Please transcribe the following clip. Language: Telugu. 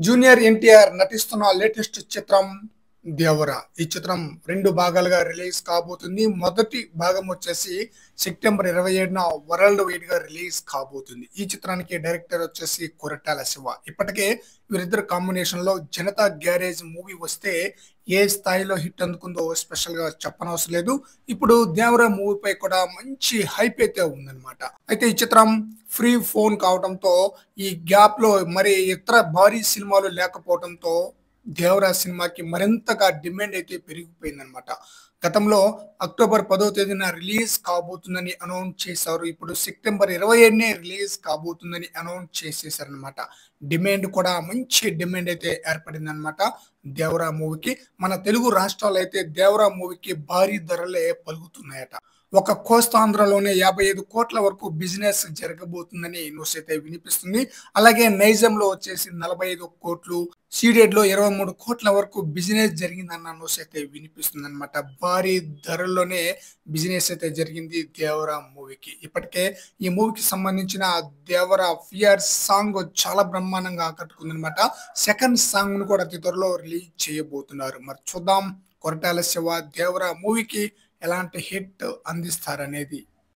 జూనియర్ ఎన్టీఆర్ నటిస్తున్న లేటెస్ట్ చిత్రం 'దేవర'. ఈ చిత్రం 2 భాగాలుగా రిలీజ్ కాబోతుంది. మొదటి భాగం వచ్చేసి సెప్టెంబర్ 27న వరల్డ్ వైడ్ గా రిలీజ్ కాబోతుంది. ఈ చిత్రానికి డైరెక్టర్ వచ్చేసి కొరటాల శివ. ఇప్పటికే వీరిద్దరు కాంబినేషన్ లో 'జనతా గ్యారేజ్' మూవీ వస్తే ఏ స్థాయిలో హిట్ అందుకుందో స్పెషల్ గా చెప్పనవసరం లేదు. ఇప్పుడు 'దేవర' మూవీపై కూడా మంచి హైప్ అయితే ఉందన్నమాట. అయితే ఈ చిత్రం ఫ్రీ ఫోన్ కావడంతో ఈ గ్యాప్ లో మరి ఇతర భారీ సినిమాలు లేకపోవడంతో 'దేవర' సినిమాకి మరింతగా డిమాండ్ అయితే పెరిగిపోయిందనమాట. గతంలో అక్టోబర్ 10వ తేదీన రిలీజ్ కాబోతుందని అనౌన్స్ చేశారు. ఇప్పుడు సెప్టెంబర్ 27నే రిలీజ్ కాబోతుందని అనౌన్స్ చేసేసారనమాట. డిమాండ్ కూడా మంచి డిమాండ్ అయితే ఏర్పడిందనమాట 'దేవర' మూవీకి. మన తెలుగు రాష్ట్రాల్లో అయితే 'దేవర' మూవీకి భారీ ధరలే పలుకుతున్నాయట. ఒక కోస్తాంధ్రలోనే 55 కోట్ల వరకు బిజినెస్ జరగబోతుందని న్యూస్ అయితే వినిపిస్తుంది. అలాగే నైజాంలో వచ్చేసి 45 కోట్లు, సీడెడ్ లో 23 కోట్ల వరకు బిజినెస్ జరిగిందన్న న్యూస్ అయితే వినిపిస్తుంది అనమాట. భారీ ధరల్లోనే బిజినెస్ అయితే జరిగింది 'దేవర' మూవీకి. ఇప్పటికే ఈ మూవీకి సంబంధించిన 'దేవర' ఫియర్ సాంగ్ చాలా బ్రహ్మాండంగా ఆకట్టుకుందనమాట. సెకండ్ సాంగ్ ను కూడా అతి త్వరలో రిలీజ్ చేయబోతున్నారు. మరి చూద్దాం కొరటాల శివ 'దేవర' మూవీకి ఎలాంటి హిట్ అందిస్తారనేది.